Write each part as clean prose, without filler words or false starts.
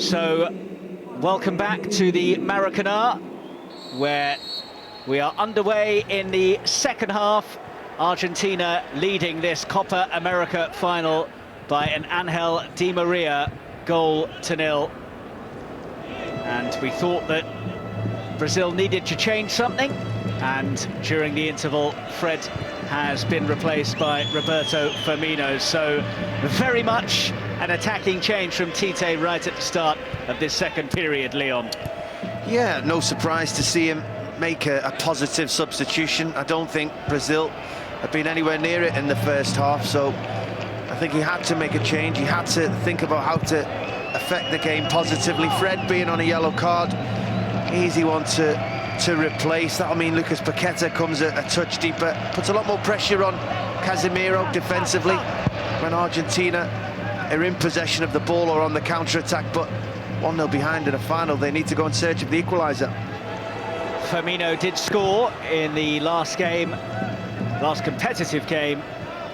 So, welcome back to the Maracanã, where we are underway in the second half. Argentina leading this Copa America final by an Angel Di Maria goal to nil. And we thought that Brazil needed to change something, and during the interval, Fred has been replaced by Roberto Firmino. So very much an attacking change from Tite right at the start of this second period, Leon. Yeah, no surprise to see him make a positive substitution. I don't think Brazil have been anywhere near it in the first half, so I think he had to make a change. He had to think about how to affect the game positively. Fred being on a yellow card, easy one to replace. That'll mean Lucas Paqueta comes a touch deeper, puts a lot more pressure on Casemiro defensively when Argentina are in possession of the ball or on the counter-attack, but 1-0 behind in a final. They need to go in search of the equaliser. Firmino did score in the last competitive game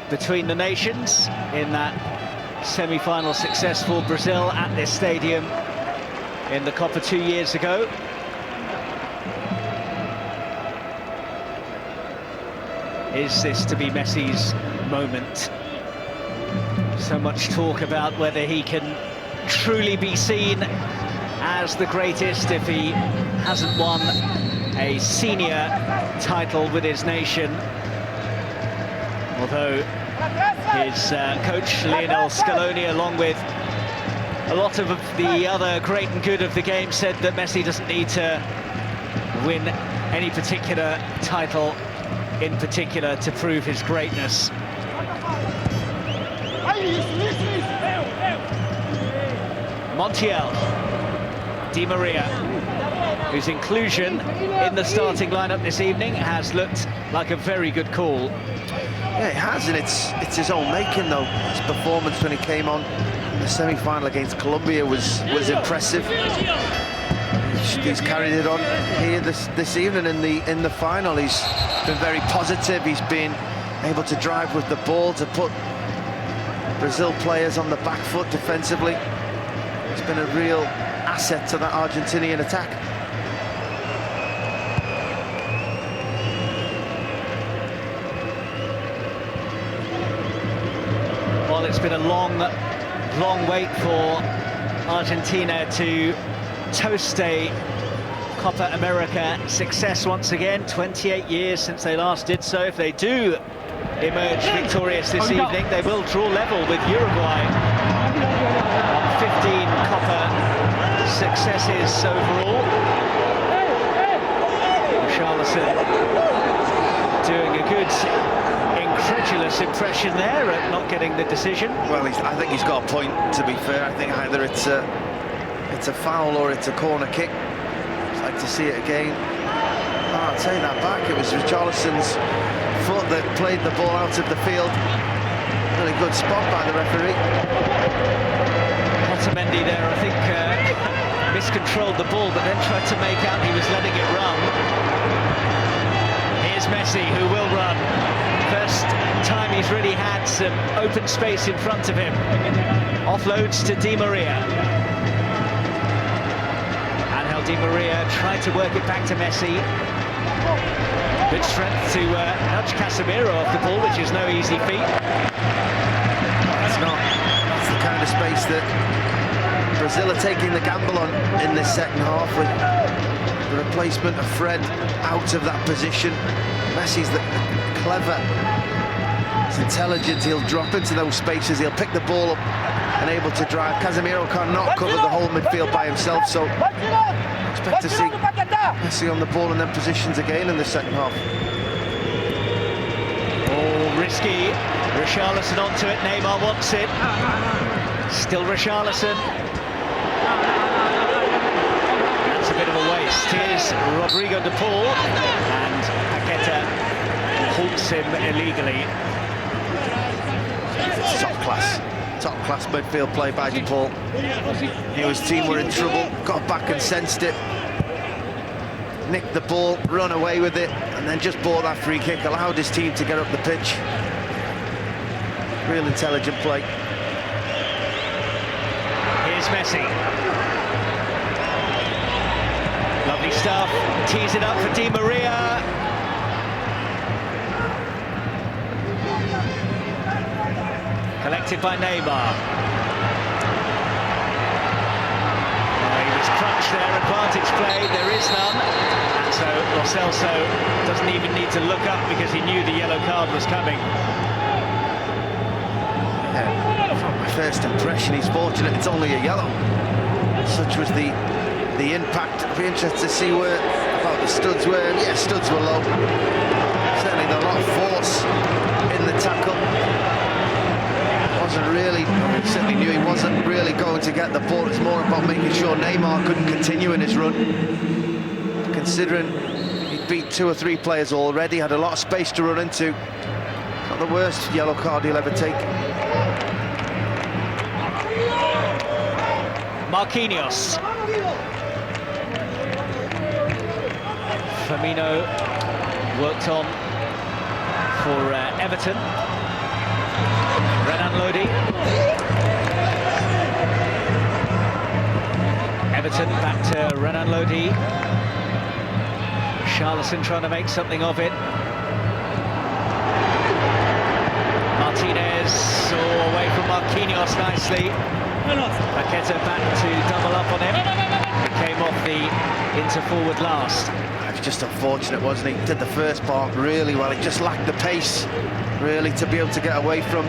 between the nations in that semi-final success for Brazil at this stadium in the Copa 2 years ago. Is this to be Messi's moment? So much talk about whether he can truly be seen as the greatest if he hasn't won a senior title with his nation. Although his coach Lionel Scaloni, along with a lot of the other great and good of the game, said that Messi doesn't need to win any particular title in particular to prove his greatness. Montiel, Di Maria, whose inclusion in the starting lineup this evening has looked like a very good call. Yeah, it has, and it's his own making though. His performance when he came on in the semi-final against Colombia was impressive. He's carried it on here this evening in the final. He's been very positive. He's been able to drive with the ball to put Brazil players on the back foot defensively. It's been a real asset to that Argentinian attack. Well, it's been a long wait for Argentina to toast a Copa America success once again. 28 years since they last did so. If they do emerge victorious this evening, they will draw level with Uruguay on 15 Copa successes overall. Richarlison doing a good incredulous impression there at not getting the decision. Well, I think he's got a point, to be fair. I think either it's a foul or it's a corner kick. I'd like to see it again. Oh, I'll take that back. It was Richarlison's foot that played the ball out of the field. Really good spot by the referee. Otamendi there, I think, miscontrolled the ball, but then tried to make out he was letting it run. Here's Messi, who will run. First time he's really had some open space in front of him. Offloads to Di Maria. Angel Di Maria tried to work it back to Messi. Good strength to nudge Casemiro off the ball, which is no easy feat. It's not. That's the kind of space that Brazil are taking the gamble on in this second half, with the replacement of Fred out of that position. Messi's clever, he's intelligent, he'll drop into those spaces, he'll pick the ball up and able to drive. Casemiro cannot cover the whole midfield by himself, so expect to see Messi on the ball and then positions again in the second half. Oh, risky. Richarlison onto it, Neymar wants it. Still Richarlison. That's a bit of a waste. Here's Rodrigo de Paul, and Paqueta halts him illegally. It's top class midfield play by de Paul. He knew his team were in trouble, got back and sensed it, nicked the ball, run away with it, and then just bought that free kick, allowed his team to get up the pitch. Real intelligent play. Here's Here's Messi. Lovely stuff. Tees it up for Di Maria. Collected by Neymar. He was crunched there, advantage play, there is none. And so Lo Celso doesn't even need to look up because he knew the yellow card was coming. Yeah, from my first impression, he's fortunate it's only a yellow. Such was the impact. I'd be interested to see where about the studs were. Yeah, studs were low. Certainly a lot of force in the tackle. Wasn't really, he certainly knew he wasn't really going to get the ball. It's more about making sure Neymar couldn't continue in his run. Considering he'd beat 2 or 3 players already, had a lot of space to run into. Not the worst yellow card he'll ever take. Marquinhos. Firmino worked on for Everton. Renan Lodi. Everton back to Renan Lodi. Charleston trying to make something of it. Martinez away from Marquinhos nicely. Paqueta back to double up on him. He came off the into-forward last. It was just unfortunate, wasn't he? Did the first part really well. He just lacked the pace, really, to be able to get away from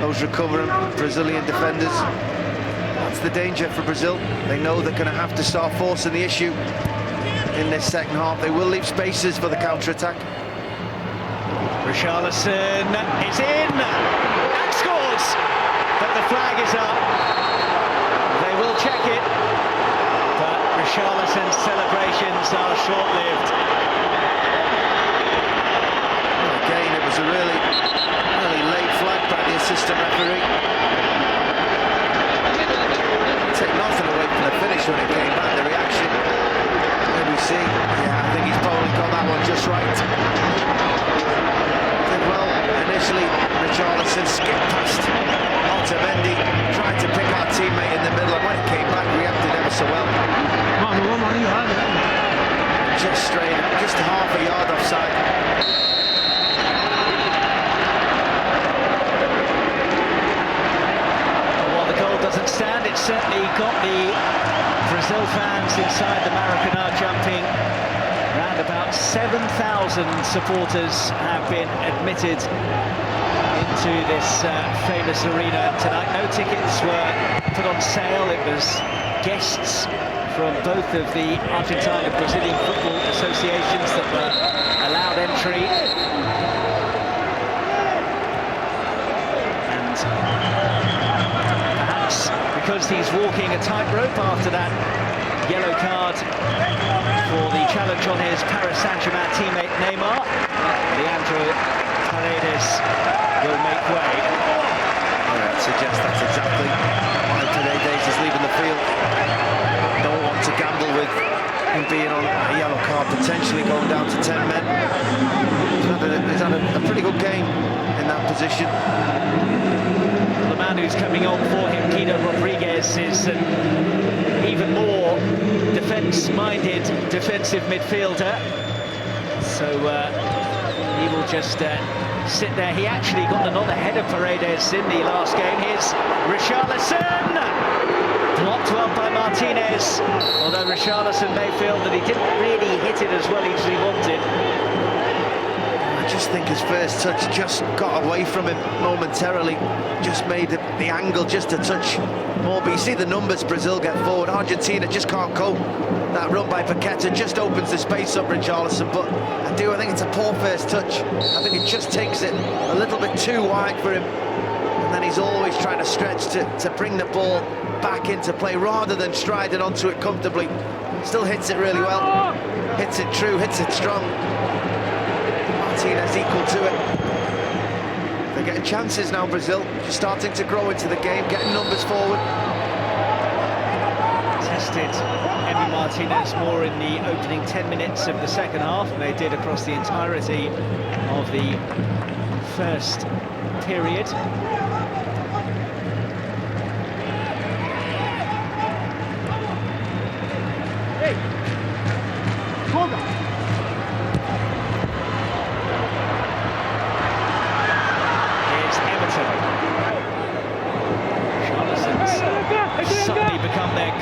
those recovering Brazilian defenders. That's the danger for Brazil. They know they're going to have to start forcing the issue in this second half. They will leave spaces for the counter-attack. Richarlison is in and scores, but the flag is up. They will check it, but Richarlison's celebrations are short-lived. Again, it was a really late flag by the assistant referee. Take nothing away from the finish when it came back, the reaction. Here we see, yeah, I think he's probably got that one just right. Did well initially. Richarlison skipped past Otamendi, tried to pick our teammate in the middle, and when it came back, reacted ever so well. Just straight, just half a yard offside. While the goal doesn't stand, it certainly got the Brazil fans inside the Maracanã jumping. Around about 7,000 supporters have been admitted into this famous arena tonight. No tickets were put on sale. It was guests from both of the Argentine and Brazilian football associations that were allowed entry. And perhaps because he's walking a tightrope after that yellow card for the challenge on his Paris Saint-Germain teammate Neymar, Leandro Paredes will make way. I'd suggest that's exactly why Paredes is leaving the field. Don't want to gamble with him being on a yellow card, potentially going down to 10 men. He's had a pretty good game in that position. The man who's coming on for him, Guido Rodriguez, is an even more defence-minded defensive midfielder. So he will just sit there. He actually got the nod ahead of Paredes in the last game. Here's Richarlison! Blocked well by Martinez, although Richarlison may feel that he didn't really hit it as well as he wanted. I just think his first touch just got away from him momentarily, just made the angle just a touch more. But you see the numbers Brazil get forward. Argentina just can't cope. That run by Paqueta just opens the space up Richarlison, but I think it's a poor first touch. I think it just takes it a little bit too wide for him, and then he's always trying to stretch to bring the ball back into play rather than striding onto it comfortably. Still hits it really well, hits it true, hits it strong. Martinez equal to it. They're getting chances now, Brazil, just starting to grow into the game, getting numbers forward. Tested Emi Martinez more in the opening 10 minutes of the second half than they did across the entirety of the first period.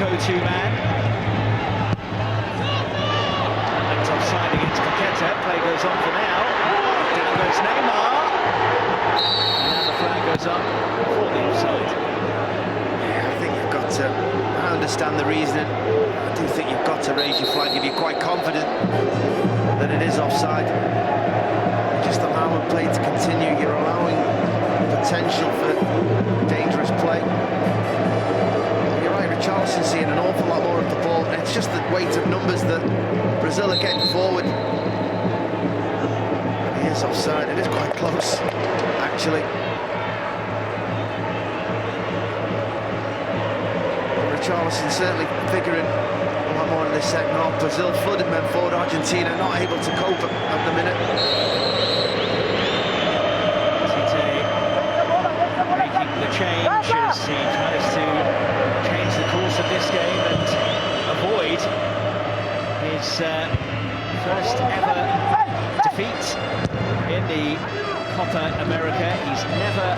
go-to man. That's offside against Paqueta. Play goes on for now. Down goes Neymar. And now the flag goes up for the offside. Yeah, I think you've got to... I understand the reasoning. I do think you've got to raise your flag if you're quite confident that it is offside. Just allowing play to continue. You're allowing potential for dangerous play. You're right, Richarlison's seeing an awful lot more of the ball. And it's just the weight of numbers that Brazil are getting forward. And he is offside. It is quite close, actually. Richarlison certainly figuring a lot more in this second half. Brazil flooded men forward. Argentina not able to cope at the minute. Making the change as he tries to change the course of this game and avoid his first ever defeat in the Copa America. He's never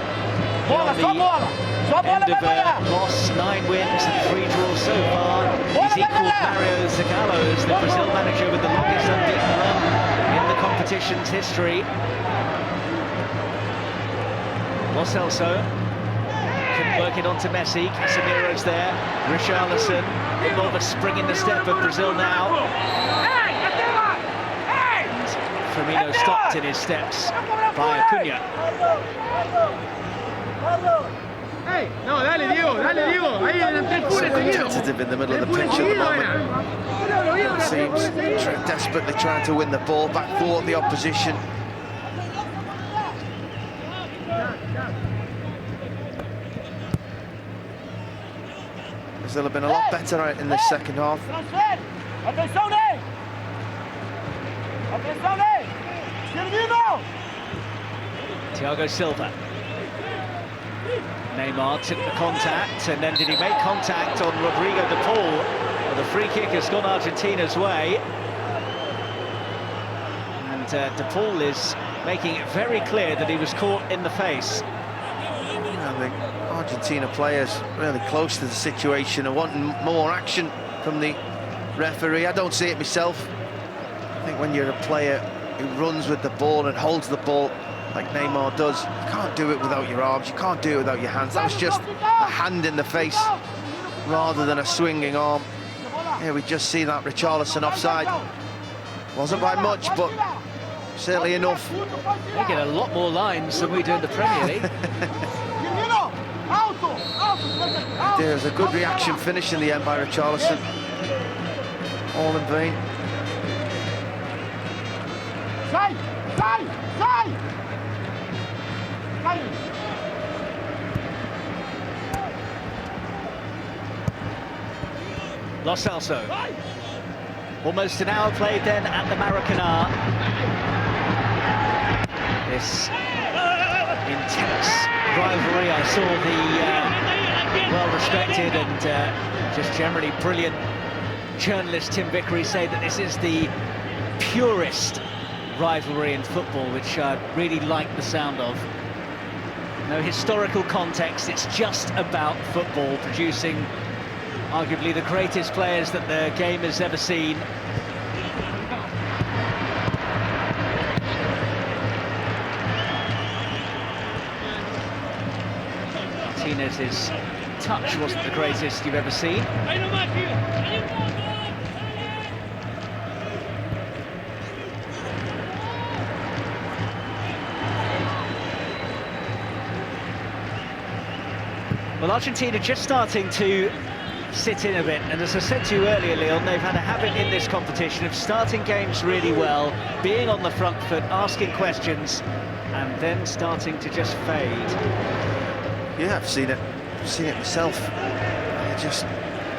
been on the end of a loss. 9 wins and 3 draws so far. He's equalled Mario Zagallo as the Brazil manager with the longest unbeaten run in the competition's history. Lo Celso can work it onto Messi. Casemiro's there. Richarlison. A bit more of a spring in the step of Brazil now. And Firmino stopped in his steps by Acuna. No, dale Diego, ahí delante So competitive in the middle of the pitch at the moment. It seems desperately trying to win the ball back for the opposition. Brazil have been a lot better in the second half. Thiago Silva. Neymar took the contact, and then did he make contact on Rodrigo de Paul? Well, the free kick has gone Argentina's way. And de Paul is making it very clear that he was caught in the face. I think Argentina players really close to the situation and wanting more action from the referee. I don't see it myself. I think when you're a player who runs with the ball and holds the ball like Neymar does, you can't do it without your arms, you can't do it without your hands. That was just a hand in the face rather than a swinging arm. Here we just see that Richarlison offside. Wasn't by much, but certainly enough. We get a lot more lines than we do in the Premier League. There's a good reaction finish in the end by Richarlison. All in vain. Lo Celso. Almost an hour played then at the Maracanã. This intense rivalry. I saw the well-respected and just generally brilliant journalist Tim Vickery say that this is the purest rivalry in football, which I really like the sound of. No historical context, it's just about football, producing arguably the greatest players that the game has ever seen. Martinez's touch wasn't the greatest you've ever seen. Well, Argentina just starting to sit in a bit, and as I said to you earlier, Leon, they've had a habit in this competition of starting games really well, being on the front foot, asking questions, and then starting to just fade. Yeah, I've seen it myself. I just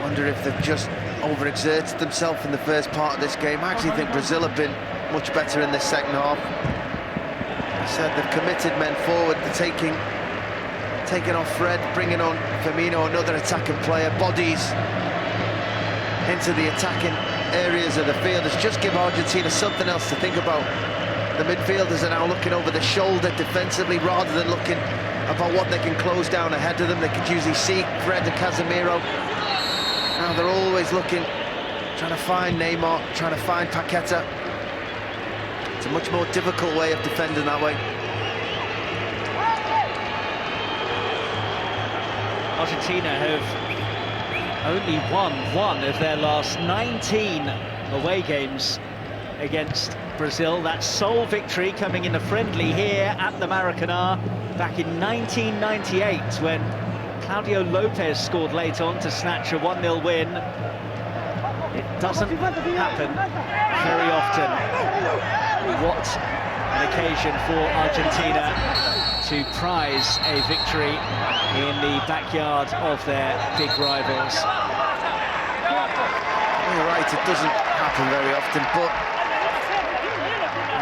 wonder if they've just overexerted themselves in the first part of this game. I actually think Brazil have been much better in this second half. I said they've committed men forward, they're taking off Fred, bringing on Firmino, another attacking player, bodies into the attacking areas of the field. It's just give Argentina something else to think about. The midfielders are now looking over the shoulder defensively rather than looking about what they can close down ahead of them. They could usually see Fred and Casemiro. Now they're always looking, trying to find Neymar, trying to find Paqueta. It's a much more difficult way of defending that way. Argentina have only won one of their last 19 away games against Brazil. That sole victory coming in a friendly here at the Maracanã back in 1998 when Claudio Lopez scored late on to snatch a 1-0 win. It doesn't happen very often. What an occasion for Argentina to prize a victory in the backyard of their big rivals. You're right, it doesn't happen very often, but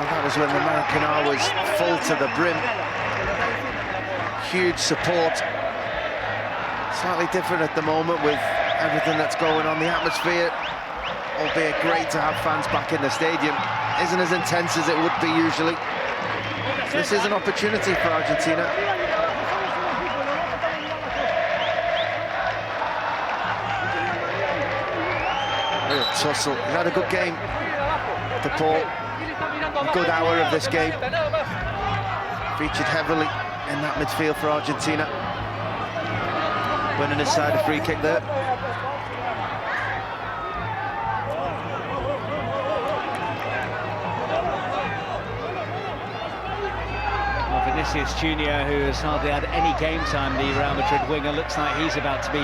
that was when the Maracanã was full to the brim. Huge support. Slightly different at the moment with everything that's going on. The atmosphere, albeit great to have fans back in the stadium, isn't as intense as it would be usually. So this is an opportunity for Argentina. Real tussle. He's had a good game, De Paul. A good hour of this game. Featured heavily in that midfield for Argentina. Winning his side a free kick there. Well, Vinicius Junior, who has hardly had any game time, the Real Madrid winger, looks like he's about to be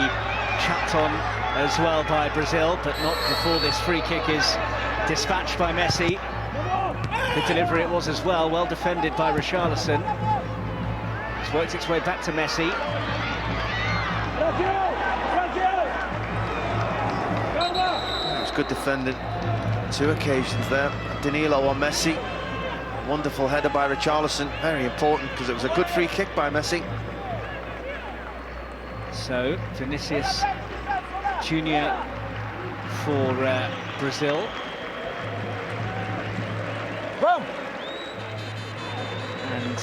chucked on as well by Brazil, but not before this free kick is dispatched by Messi. Good delivery it was as well, well defended by Richarlison. It's worked its way back to Messi. It was good defending. 2 occasions there. Danilo on Messi. Wonderful header by Richarlison. Very important because it was a good free kick by Messi. So, Vinicius Junior for Brazil. And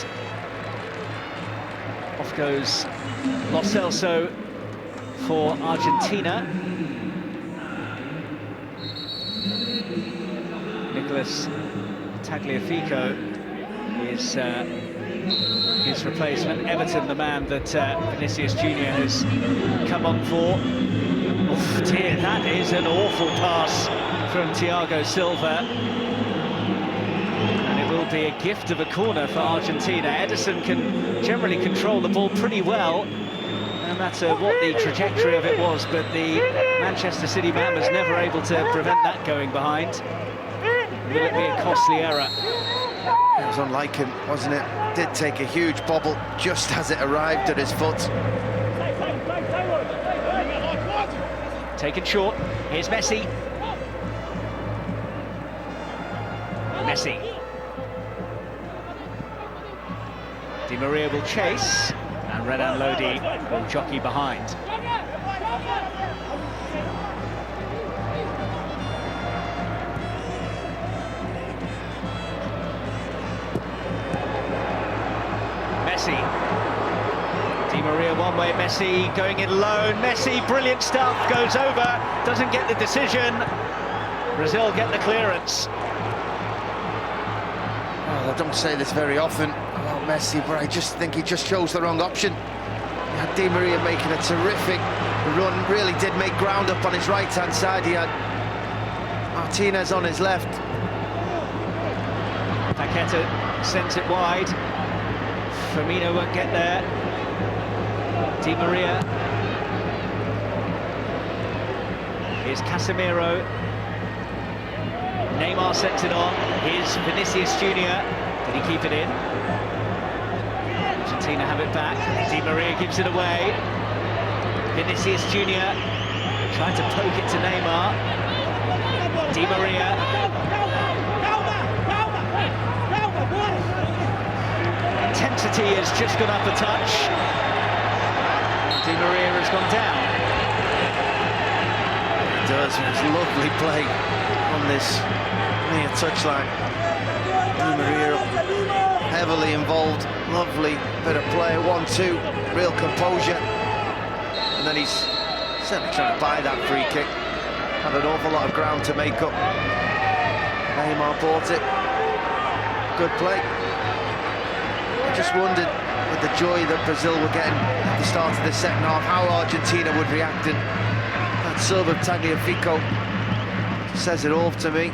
off goes Lo Celso for Argentina. Nicolas Tagliafico is his replacement. Everton, the man that Vinicius Junior has come on for. Oof, dear, that is an awful pass from Thiago Silva. And it will be a gift of a corner for Argentina. Ederson can generally control the ball pretty well, no matter what the trajectory of it was, but the Manchester City man was never able to prevent that going behind. Will it be a costly error? It was unlike him, wasn't it? Did take a huge bobble just as it arrived at his foot. Taken short. Here's Messi. Messi. Di Maria will chase, and Renan Lodi will jockey behind. Messi. Di Maria one way, Messi going in low. Messi, brilliant stuff, goes over, doesn't get the decision. Brazil get the clearance. Well, I don't say this very often about Messi, but I just think he just chose the wrong option. He had Di Maria making a terrific run, really did make ground up on his right-hand side. He had Martinez on his left. Paqueta sends it wide. Firmino won't get there. Di Maria. Here's Casemiro. Neymar sends it on. Here's Vinicius Junior. Did he keep it in? Argentina have it back. Di Maria gives it away. Vinicius Junior trying to poke it to Neymar. Di Maria. Intensity has just gone up a touch. Di Maria has gone down. It does. It's lovely play on this near touchline. Di Maria heavily involved. Lovely bit of play. 1-2. Real composure. And then he's certainly trying to buy that free kick. Had an awful lot of ground to make up. Neymar bought it. Good play. I just wondered, with the joy that Brazil were getting at the start of the second half, how Argentina would react. And that sub of Tagliafico says it all to me.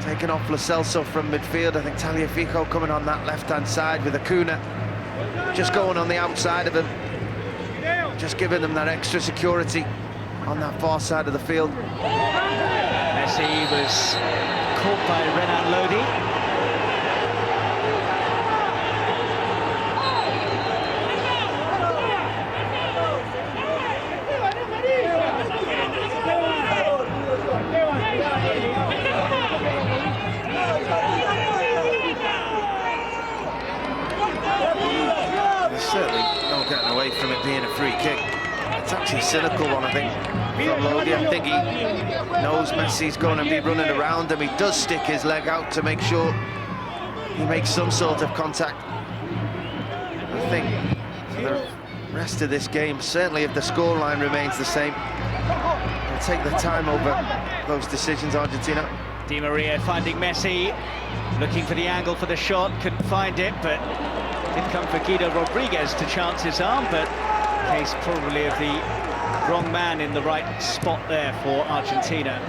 Taking off Lo Celso from midfield. I think Tagliafico coming on that left-hand side with Acuna just going on the outside of him, just giving them that extra security on that far side of the field. Messi was caught by Renan Lodi. Certainly no getting away from it being a free kick. It's actually a cynical one, I think, from Lodi. I think he knows Messi's going to be running around him. He does stick his leg out to make sure he makes some sort of contact. I think for the rest of this game, certainly if the scoreline remains the same, they'll take the time over those decisions, Argentina. Di Maria finding Messi, looking for the angle for the shot, couldn't find it, but didn't come for Guido Rodriguez to chance his arm, but case probably of the wrong man in the right spot there for Argentina.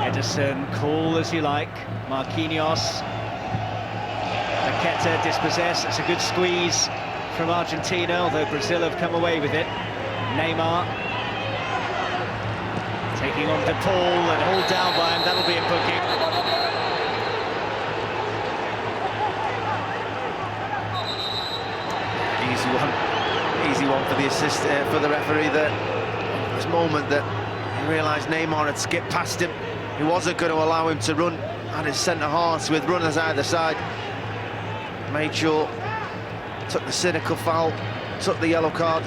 Ederson, cool as you like. Marquinhos. Paqueta dispossessed. It's a good squeeze from Argentina, although Brazil have come away with it. Neymar taking on De Paul and hauled down by him. That'll be a booking. Easy one for the assist for the referee there. This moment that he realised Neymar had skipped past him. He wasn't going to allow him to run at his centre halves with runners either side. Made sure, took the cynical foul, took the yellow card.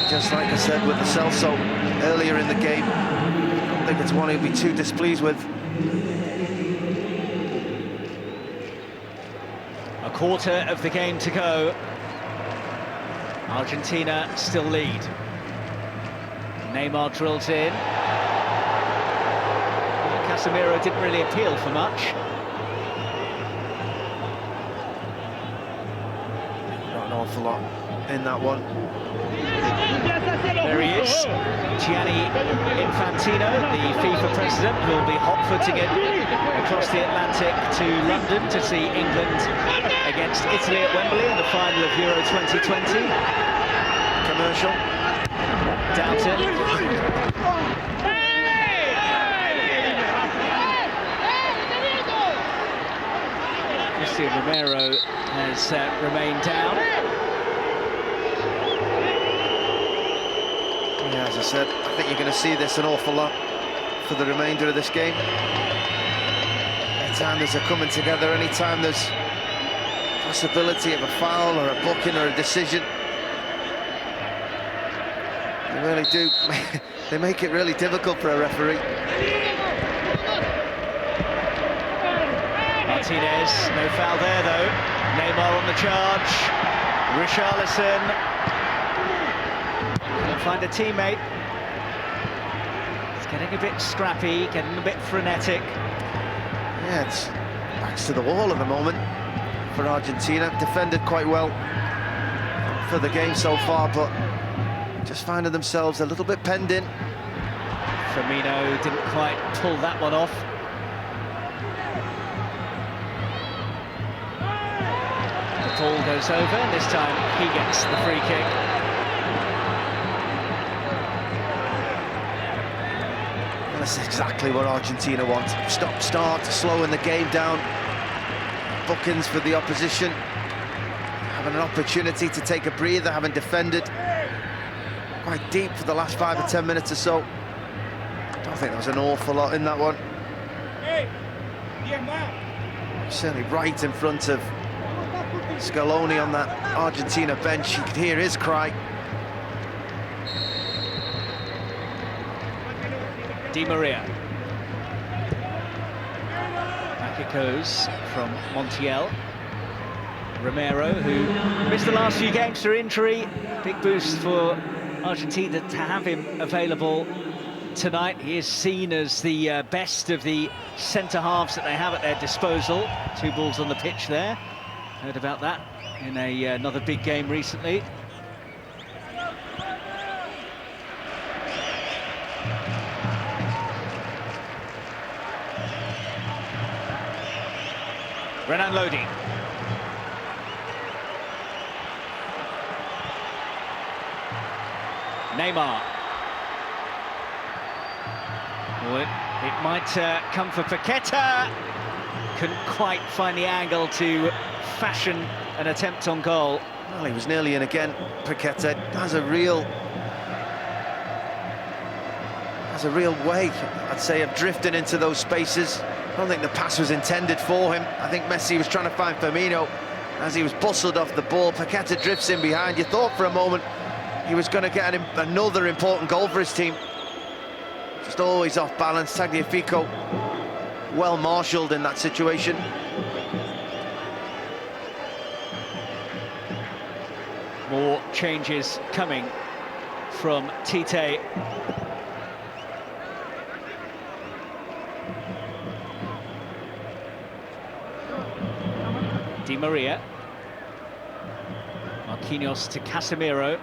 Just like I said with the Celso earlier in the game, I think it's one he'll be too displeased with. A quarter of the game to go. Argentina still lead. Neymar drills in. Casemiro didn't really appeal for much. Not an awful lot in that one. There he is, Gianni Infantino, the FIFA president, who will be hot-footing it across the Atlantic to London to see England against Italy at Wembley in the final of Euro 2020. Commercial. Doubt it. Christian Romero has remained down. Yeah, as I said, I think you're going to see this an awful lot for the remainder of this game. Anytime there's a coming together, anytime there's possibility of a foul or a booking or a decision, they really do. They make it really difficult for a referee. Martinez, no foul there though. Neymar on the charge. Richarlison. Find a teammate. It's getting a bit scrappy, getting a bit frenetic. Yeah, it's backs to the wall at the moment for Argentina. Defended quite well for the game so far, but just finding themselves a little bit penned in. Firmino didn't quite pull that one off. The ball goes over, and this time he gets the free kick. That's exactly what Argentina want. Stop, start, slowing the game down. Bookings for the opposition. Having an opportunity to take a breather, having defended quite deep for the last 5 or 10 minutes or so. I don't think there was an awful lot in that one. Certainly right in front of Scaloni on that Argentina bench. You could hear his cry. Di Maria. Back it goes from Montiel. Romero, who missed the last few games through injury. Big boost for Argentina to have him available tonight. He is seen as the best of the centre-halves that they have at their disposal. 2 balls on the pitch there. Heard about that in another big game recently. Renan Lodi. Neymar. Well, it might come for Paqueta. Couldn't quite find the angle to fashion an attempt on goal. Well, he was nearly in again. Paqueta has a real way, I'd say, of drifting into those spaces. I don't think the pass was intended for him. I think Messi was trying to find Firmino as he was bustled off the ball. Paqueta drifts in behind. You thought for a moment he was going to get another important goal for his team. Just always off balance. Tagliafico well marshalled in that situation. More changes coming from Tite. Di Maria. Marquinhos to Casemiro.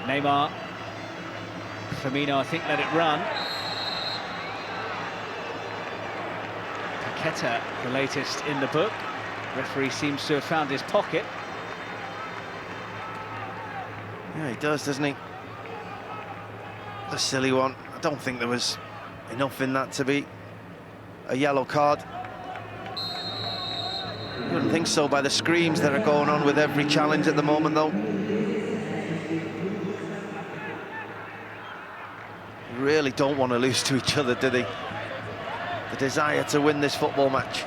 Neymar. Firmino, I think, let it run. Paqueta, the latest in the book. Referee seems to have found his pocket. Yeah, he does, doesn't he? A silly one. I don't think there was enough in that to be a yellow card. I wouldn't think so by the screams that are going on with every challenge at the moment, though. Really don't want to lose to each other, do they? The desire to win this football match.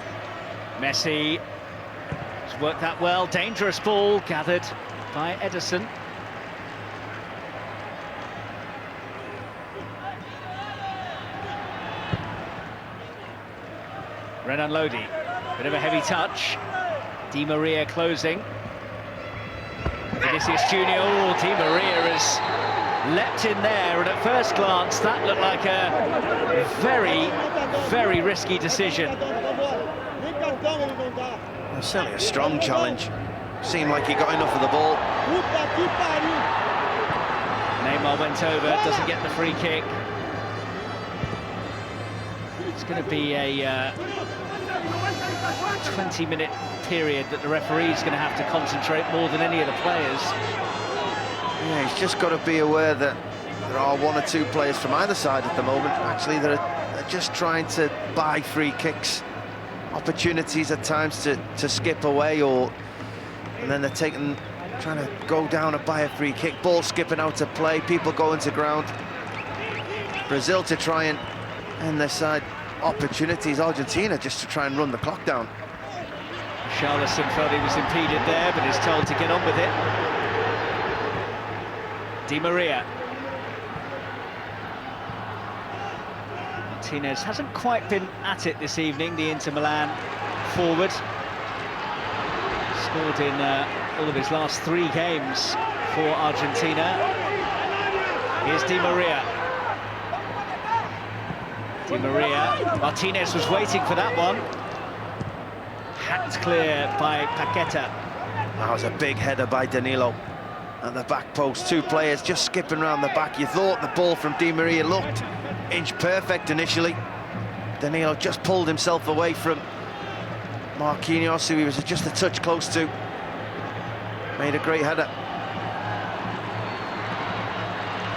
Messi has worked that well. Dangerous ball gathered by Ederson. Renan Lodi, bit of a heavy touch. Di Maria closing. Vinicius Junior. Oh, Di Maria has leapt in there, and at first glance that looked like a very, very risky decision. Well, certainly a strong challenge. Seemed like he got enough of the ball. Neymar went over, doesn't get the free kick. It's going to be a 20-minute period that the referee's going to have to concentrate more than any of the players. Yeah, he's just got to be aware that there are 1 or 2 players from either side at the moment. Actually, they're just trying to buy free kicks, opportunities at times to skip away, and then they're trying to go down and buy a free kick. Ball skipping out to play, people going to ground. Brazil to try and end their side opportunities. Argentina just to try and run the clock down. Charleston felt he was impeded there, but is told to get on with it. Di Maria. Martinez hasn't quite been at it this evening, the Inter Milan forward. Scored in all of his last 3 games for Argentina. Here's Di Maria. Di Maria. Martinez was waiting for that one. Hacked clear by Paqueta. That was a big header by Danilo at the back post. 2 players just skipping around the back. You thought the ball from Di Maria looked inch perfect initially. Danilo just pulled himself away from Marquinhos, who he was just a touch close to. Made a great header.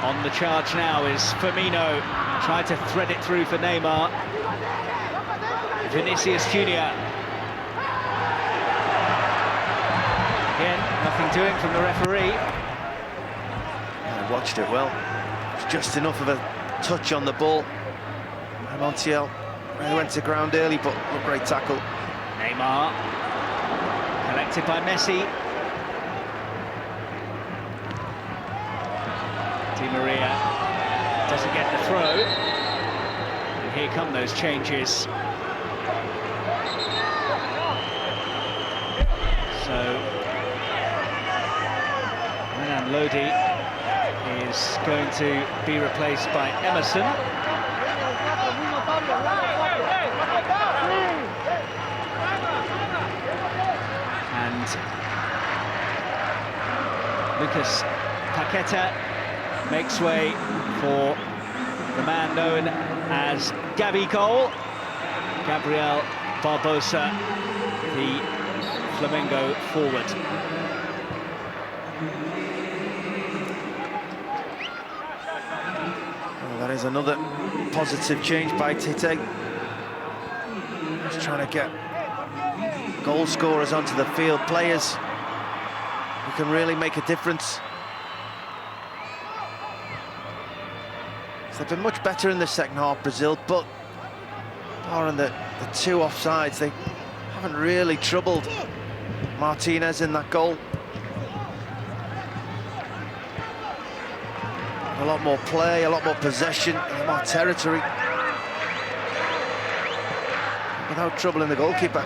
On the charge now is Firmino. Tried to thread it through for Neymar. Vinicius Junior. Again, nothing doing from the referee. I watched it well. It was just enough of a touch on the ball. Montiel went to ground early, but a great tackle. Neymar. Collected by Messi. Di Maria doesn't get the throw. And here come those changes. So Renan Lodi is going to be replaced by Emerson. And Lucas Paqueta makes way for the man known as Gabigol, Gabriel Barbosa, the Flamengo forward. Well, that is another positive change by Tite. Just trying to get goal scorers onto the field, players who can really make a difference. They've been much better in the second half, Brazil, but barring the two offsides, they haven't really troubled Martinez in that goal. A lot more play, a lot more possession, a lot more territory, without troubling the goalkeeper.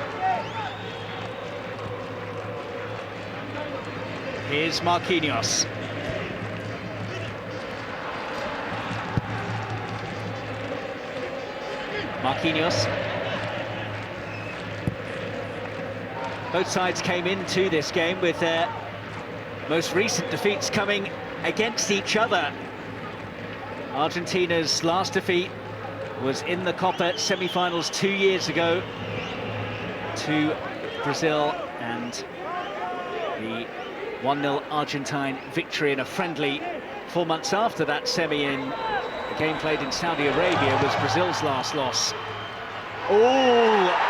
Here's Marquinhos. Marquinhos. Both sides came into this game with their most recent defeats coming against each other. Argentina's last defeat was in the Copa semi-finals 2 years ago to Brazil, and the 1-0 Argentine victory in a friendly 4 months after that semi in the game played in Saudi Arabia was Brazil's last loss. Oh!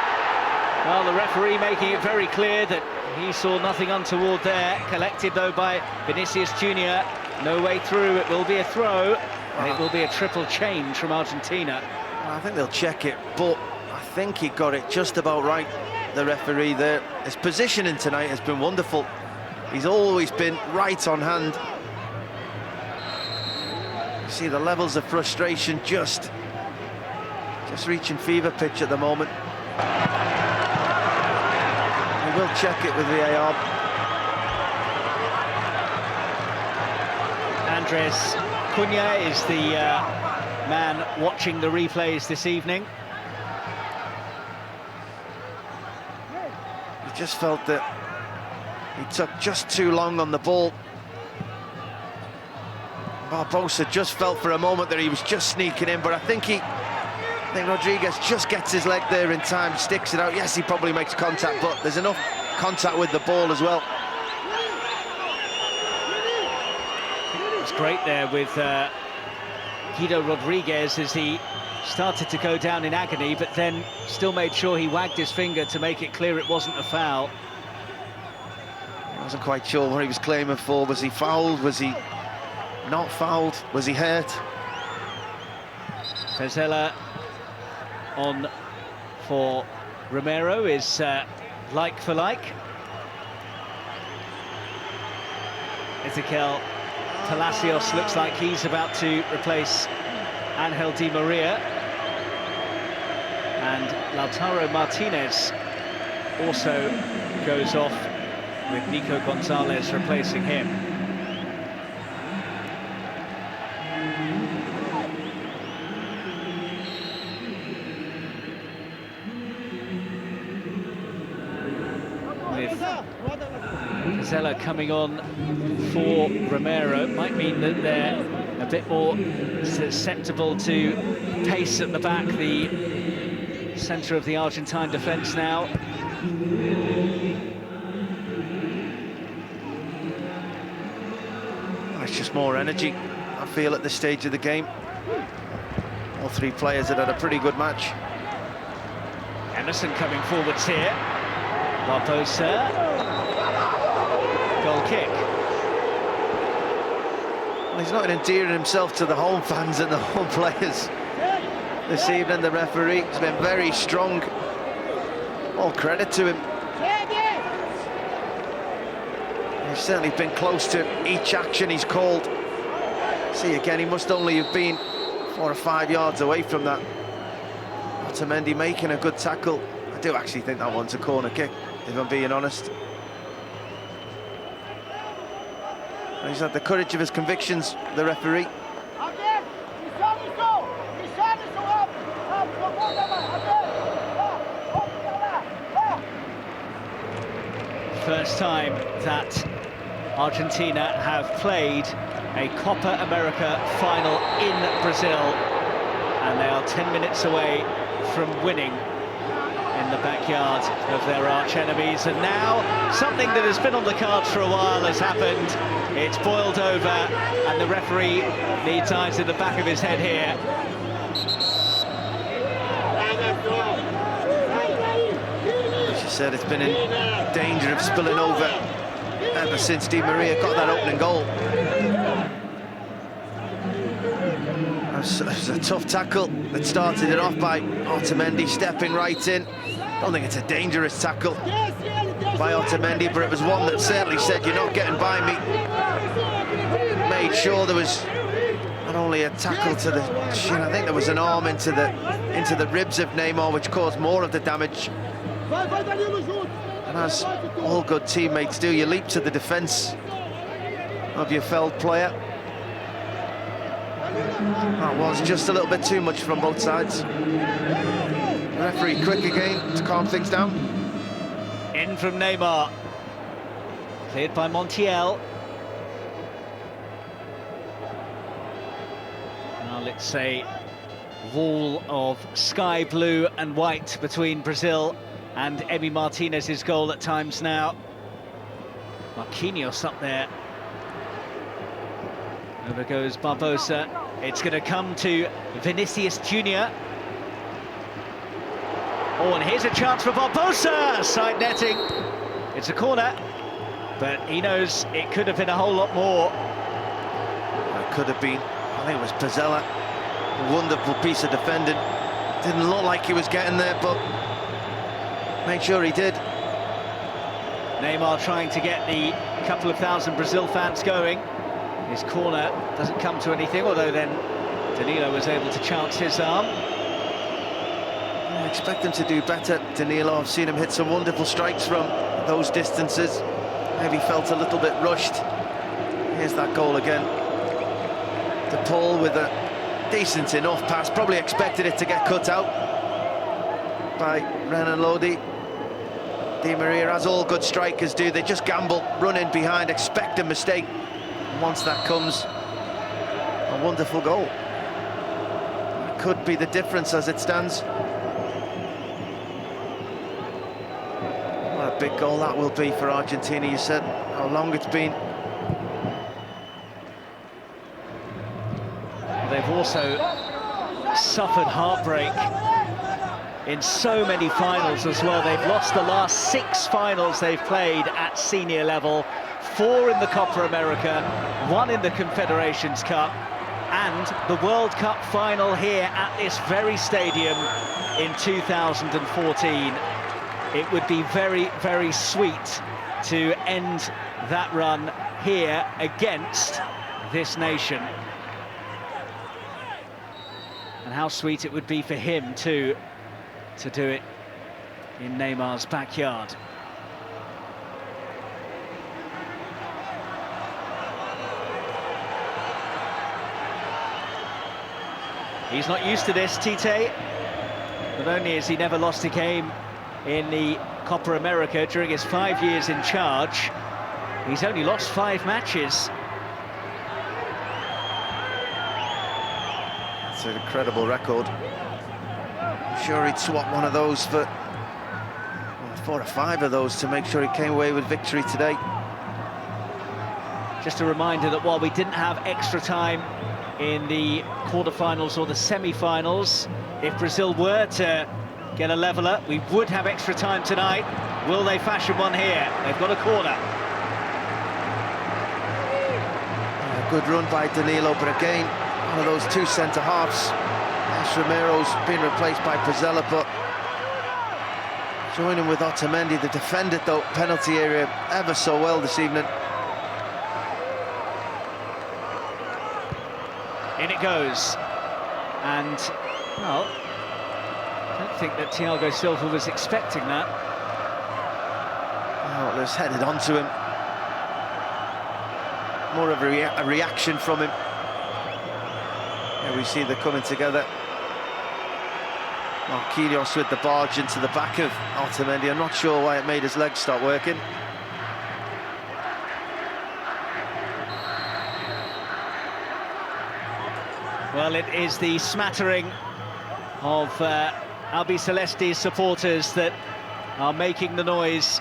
Well, the referee making it very clear that he saw nothing untoward there. Collected, though, by Vinicius Junior. No way through. It will be a throw, and it will be a triple change from Argentina. Well, I think they'll check it, but I think he got it just about right, the referee there. His positioning tonight has been wonderful. He's always been right on hand. You see the levels of frustration just reaching fever pitch at the moment. We will check it with VAR. Andres Cunha is the man watching the replays this evening. He just felt that he took just too long on the ball. Barbosa just felt for a moment that he was just sneaking in, but I think Rodriguez just gets his leg there in time, sticks it out. Yes, he probably makes contact, but there's enough contact with the ball as well. It's great there with Guido Rodriguez as he started to go down in agony, but then still made sure he wagged his finger to make it clear it wasn't a foul. I wasn't quite sure what he was claiming for. Was he fouled? Was he not fouled? Was he hurt? Pezzella on for Romero is like for like. Ezequiel Palacios looks like he's about to replace Angel Di Maria, and Lautaro Martinez also goes off with Nico Gonzalez replacing him. With Pezzella coming on for Romero, might mean that they're a bit more susceptible to pace at the back, the centre of the Argentine defence now. It's just more energy, I feel, at this stage of the game. All three players had a pretty good match. Emerson coming forwards here. Barbosa. Goal kick. Well, he's not endearing himself to the home fans and the home players this evening. The referee has been very strong. All credit to him. He's certainly been close to each action he's called. See, again, he must only have been 4 or 5 yards away from that. Otamendi making a good tackle. I do actually think that one's a corner kick, if I'm being honest. He's had the courage of his convictions, the referee. First time that Argentina have played a Copa America final in Brazil, and they are 10 minutes away from winning in the backyard of their arch enemies. And now something that has been on the cards for a while has happened. It's boiled over, and the referee needs eyes in the back of his head here. As you said, it's been in danger of spilling over ever since Di Maria got that opening goal. It was a tough tackle that started it off by Otamendi stepping right in. I don't think it's a dangerous tackle by Otamendi, but it was one that certainly said, you're not getting by me. Made sure there was not only a tackle to the shin, I think there was an arm into the ribs of Neymar, which caused more of the damage. And as all good teammates do, you leap to the defence of your felled player. That was just a little bit too much from both sides. The referee quick again to calm things down. In from Neymar. Cleared by Montiel. Now let's say wall of sky blue and white between Brazil and Emi Martinez's goal at times now. Marquinhos up there. Over goes Barbosa. It's going to come to Vinicius Junior. Oh, and here's a chance for Barbosa! Side netting. It's a corner, but he knows it could have been a whole lot more. It could have been. I think it was Pizzella. A wonderful piece of defending. Didn't look like he was getting there, but made sure he did. Neymar trying to get the couple of thousand Brazil fans going. His corner doesn't come to anything, although then Danilo was able to chance his arm. I expect him to do better, Danilo. I've seen him hit some wonderful strikes from those distances. Maybe felt a little bit rushed. Here's that goal again. De Paul with a decent enough pass. Probably expected it to get cut out by Renan Lodi. Di Maria, as all good strikers do, they just gamble, run in behind, expect a mistake. And once that comes, a wonderful goal. It could be the difference as it stands. What a big goal that will be for Argentina. You said how long it's been. They've also suffered heartbreak in so many finals as well. They've lost the last 6 finals they've played at senior level. 4 in the Copa America, 1 in the Confederations Cup, and the World Cup final here at this very stadium in 2014. It would be very, very sweet to end that run here against this nation. And how sweet it would be for him too, to do it in Neymar's backyard. He's not used to this, Tite. Not only has he never lost a game in the Copa America during his 5 years in charge, he's only lost 5 matches. It's an incredible record. I'm sure he'd swap one of those for 4 or 5 of those to make sure he came away with victory today. Just a reminder that while we didn't have extra time in the quarterfinals or the semi-finals, if Brazil were to get a leveller, we would have extra time tonight. Will they fashion one here? They've got a corner. A good run by Danilo, but again, one of those 2 centre-halves. Romero's been replaced by Pizzella, but joining with Otamendi, the defended though penalty area ever so well this evening. In it goes, and well, I don't think that Thiago Silva was expecting that. Oh, it was headed onto him. more of a reaction from him. Here we see they're coming together. Marquinhos with the barge into the back of Otamendi. I'm not sure why it made his legs start working. Well, it is the smattering of Albiceleste's supporters that are making the noise.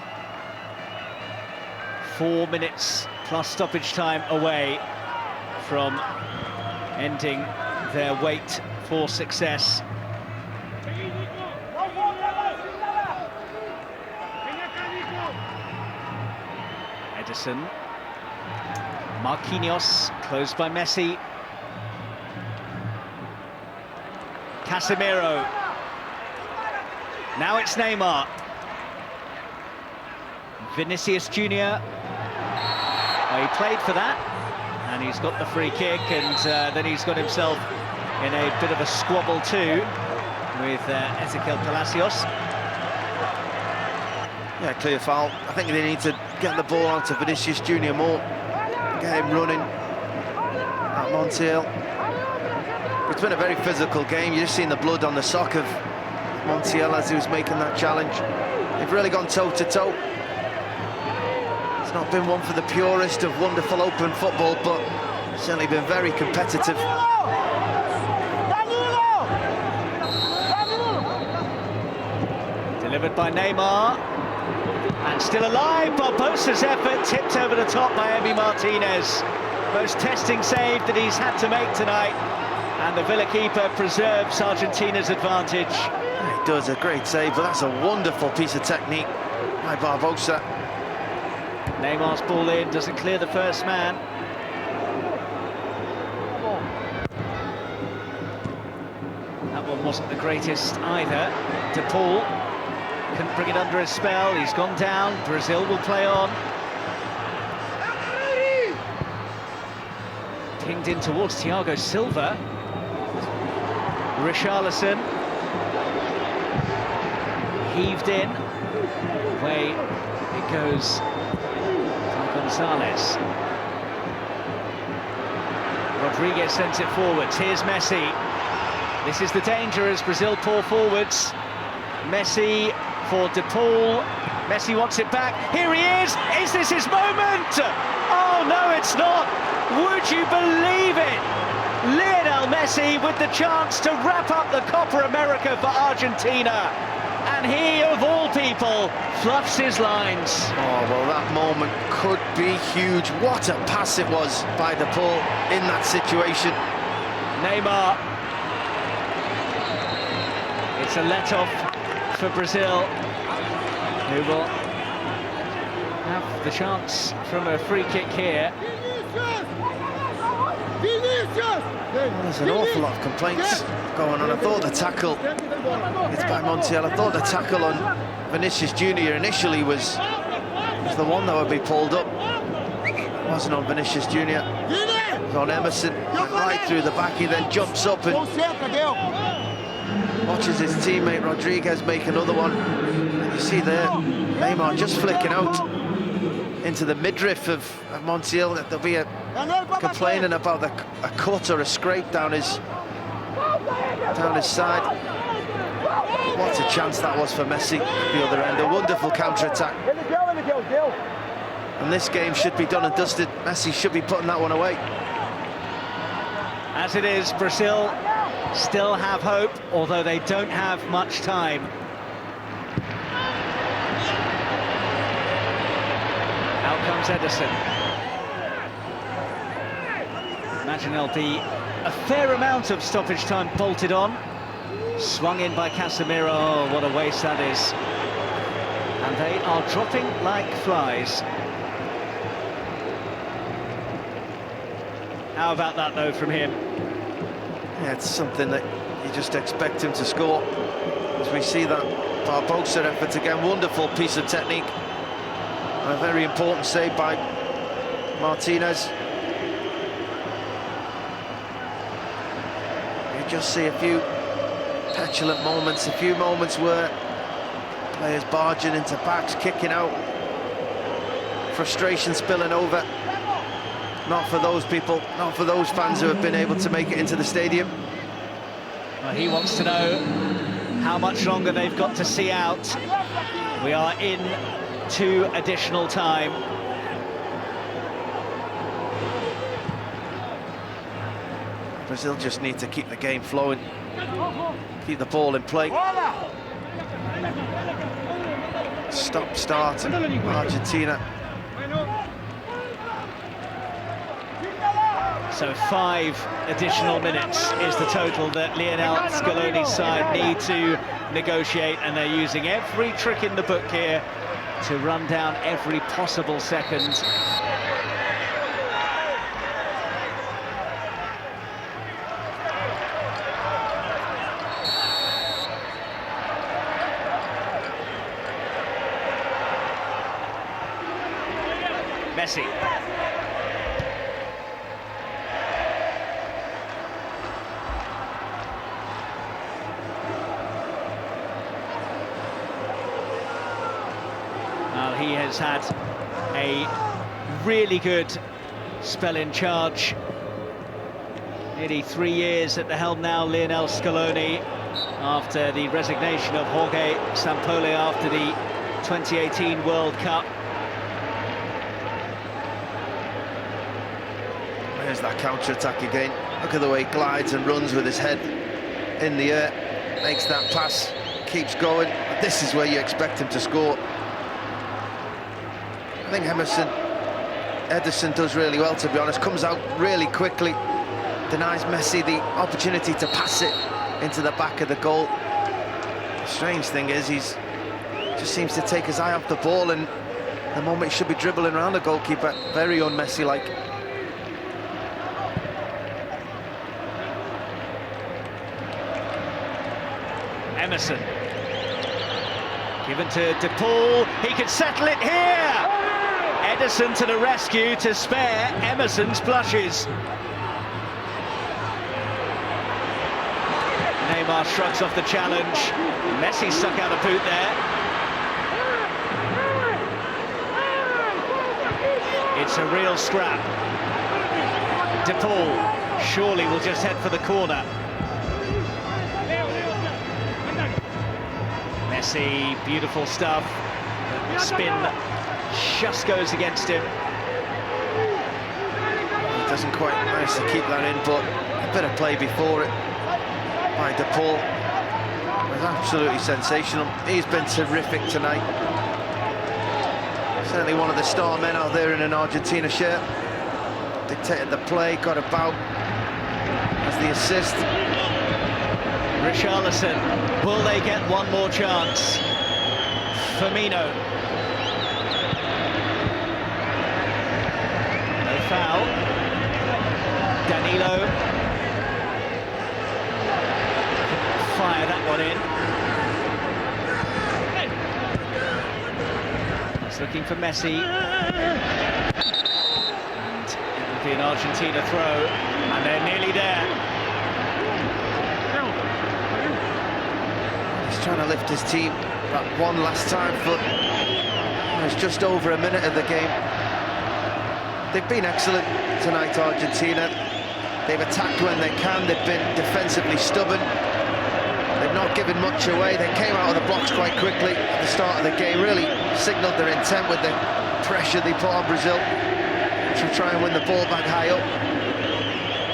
4 minutes plus stoppage time away from ending their wait for success. Edison, Marquinhos, closed by Messi. Casemiro. Now it's Neymar. Vinicius Junior. He played for that, and he's got the free kick, and then he's got himself in a bit of a squabble too with Ezequiel Palacios. Yeah, clear foul. I think they need to get the ball onto Vinicius Junior more, get him running at Montiel. It's been a very physical game. You've seen the blood on the sock of Montiel as he was making that challenge. They've really gone toe-to-toe. It's not been one for the purest of wonderful open football, but certainly been very competitive. Delivered by Neymar, and still alive. Barbosa's effort tipped over the top by Emi Martinez. Most testing save that he's had to make tonight, and the Villa keeper preserves Argentina's advantage. He does a great save, but that's a wonderful piece of technique by Barbosa. Neymar's ball in, doesn't clear the first man. That one wasn't the greatest either. De Paul couldn't bring it under his spell. He's gone down. Brazil will play on. Pinged in towards Thiago Silva. Richarlison heaved in. Away it goes. Gonzalez. Rodriguez sends it forwards. Here's Messi. This is the danger as Brazil pour forwards. Messi for De Paul. Messi wants it back. Here he is. Is this his moment? Oh no, it's not. Would you believe it? Lionel Messi with the chance to wrap up the Copa America for Argentina. And he, of all people, fluffs his lines. Oh, well, that moment could be huge. What a pass it was by De Paul in that situation. Neymar. It's a let-off for Brazil, who will have the chance from a free kick here. There's an awful lot of complaints going on. I thought the tackle, it's by Montiel, I thought the tackle on Vinicius Junior initially was the one that would be pulled up. It wasn't on Vinicius Junior, it was on Emerson. Went right through the back, he then jumps up and watches his teammate Rodriguez make another one. And you see there, Neymar just flicking out into the midriff of Montiel. There'll be a complaining about a cut or a scrape down his side. What a chance that was for Messi at the other end. A wonderful counter-attack. And this game should be done and dusted. Messi should be putting that one away. As it is, Brazil still have hope, although they don't have much time. Out comes Edison. Imagine there'll be a fair amount of stoppage time bolted on. Swung in by Casemiro. Oh, what a waste that is. And they are dropping like flies. How about that, though, from him? Yeah, it's something that you just expect him to score. As we see that Barbosa effort again, wonderful piece of technique. And a very important save by Martinez. You just see a few petulant moments, a few moments where players barging into backs, kicking out, frustration spilling over. not for those people, not for those fans who have been able to make it into the stadium. Well, he wants to know how much longer they've got to see out. We are in to additional time. Brazil just need to keep the game flowing, keep the ball in play. Stop, start, and Argentina. So 5 additional minutes is the total that Lionel Scaloni's side need to negotiate, and they're using every trick in the book here to run down every possible second. Messi. Well, he has had a really good spell in charge. Nearly 3 years at the helm now, Lionel Scaloni, after the resignation of Jorge Sampaoli after the 2018 World Cup. There's that counter-attack again. Look at the way he glides and runs with his head in the air. Makes that pass, keeps going. This is where you expect him to score. I think Ederson does really well, to be honest. Comes out really quickly, denies Messi the opportunity to pass it into the back of the goal. The strange thing is he's just seems to take his eye off the ball, and the moment he should be dribbling around the goalkeeper. Very un-Messi-like. Emerson. Given to De Paul, he could settle it here! Ederson to the rescue to spare Emerson's blushes. Neymar shrugs off the challenge. Messi stuck out a boot there. It's a real scrap. De Paul surely will just head for the corner. Messi, beautiful stuff. The spin just goes against him. He doesn't quite manage to keep that in, but a bit of play before it by De Paul. It was absolutely sensational. He's been terrific tonight. Certainly one of the star men out there in an Argentina shirt. Dictated the play, got about as the assist. Richarlison, will they get one more chance? Firmino. No foul. Danilo. Fire that one in. He's looking for Messi. And it will be an Argentina throw, and they're nearly there. Trying to lift his team that one last time, but it's just over a minute of the game. They've been excellent tonight, Argentina. They've attacked when they can. They've been defensively stubborn. They've not given much away. They came out of the blocks quite quickly at the start of the game, really signalled their intent with the pressure they put on Brazil to try and win the ball back high up.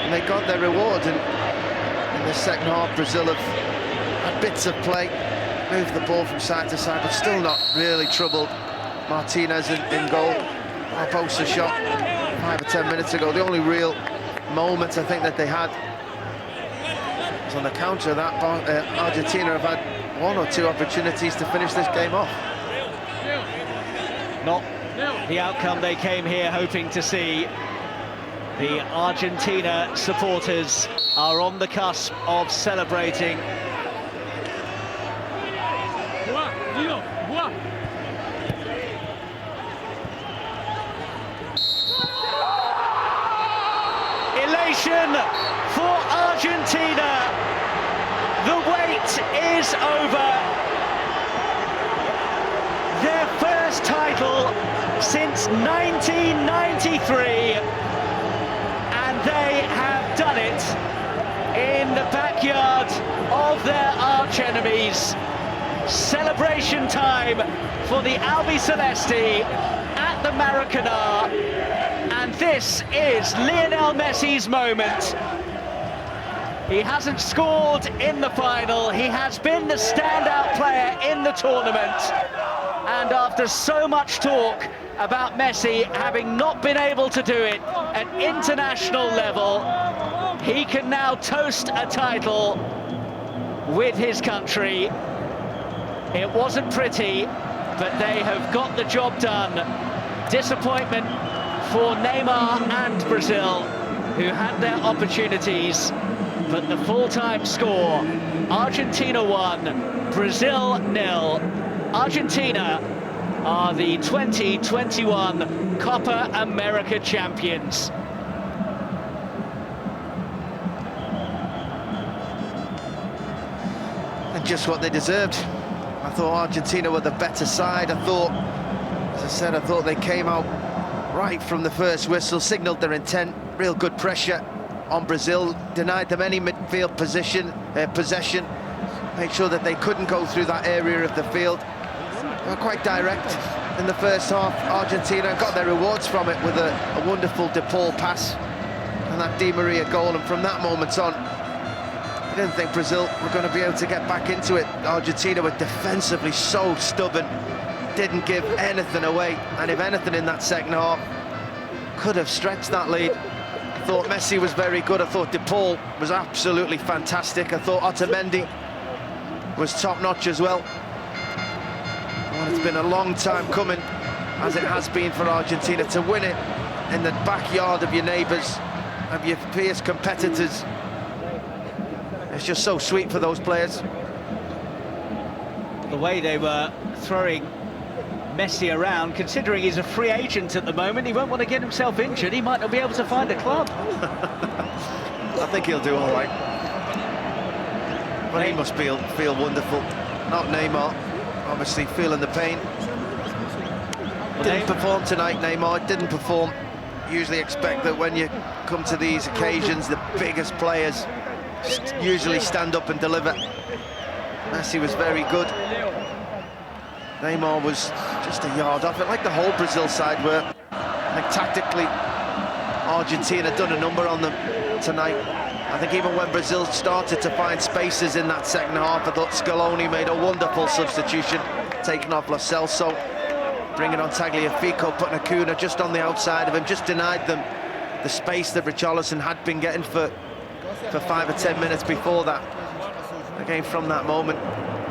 And they got their reward, and in the second half, Brazil have had bits of play, moved the ball from side to side, but still not really troubled. Martinez in goal. Barbosa shot 5 or 10 minutes ago. The only real moment I think that they had was on the counter of that. Argentina have had 1 or 2 opportunities to finish this game off. Not the outcome they came here hoping to see. The Argentina supporters are on the cusp of celebrating. Elation for Argentina. The wait is over. Their first title since 1993. moment in the backyard of their arch-enemies. Celebration time for the Albiceleste at the Maracanã, and this is Lionel Messi's moment. He hasn't scored in the final, he has been the standout player in the tournament, and after so much talk about Messi having not been able to do it at international level, he can now toast a title with his country. It wasn't pretty, but they have got the job done. Disappointment for Neymar and Brazil, who had their opportunities, but the full-time score, Argentina 1, Brazil 0. Argentina are the 2021 Copa America champions. And just what they deserved. I thought Argentina were the better side. I thought, as I said, I thought they came out right from the first whistle, signalled their intent, real good pressure on Brazil, denied them any midfield possession, made sure that they couldn't go through that area of the field. They were quite direct in the first half. Argentina got their rewards from it with a wonderful De Paul pass and that Di Maria goal, and from that moment on, I didn't think Brazil were going to be able to get back into it. Argentina were defensively so stubborn, didn't give anything away, and if anything in that second half, could have stretched that lead. I thought Messi was very good, I thought De Paul was absolutely fantastic, I thought Otamendi was top-notch as well. Well, it's been a long time coming, as it has been for Argentina, to win it in the backyard of your neighbours, of your fierce competitors. It's just so sweet for those players. The way they were throwing Messi around, considering he's a free agent at the moment, he won't want to get himself injured, he might not be able to find a club. I think he'll do all right. But he must feel wonderful. Not Neymar, obviously feeling the pain. Didn't perform tonight, Neymar, didn't perform. Usually expect that when you come to these occasions, the biggest players usually stand up and deliver. Messi was very good. Neymar was just a yard off it, like the whole Brazil side were. I think tactically, Argentina done a number on them tonight. I think even when Brazil started to find spaces in that second half, I thought Scaloni made a wonderful substitution, taking off Lo Celso, bringing on Tagliafico, putting Acuna just on the outside of him, just denied them the space that Richarlison had been getting for 5 or 10 minutes before that. Again, from that moment,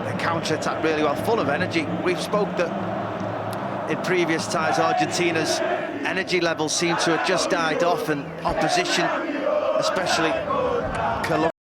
they counter-attacked really well, full of energy. We've spoke that in previous times, Argentina's energy levels seem to have just died off, and opposition, especially Colombia,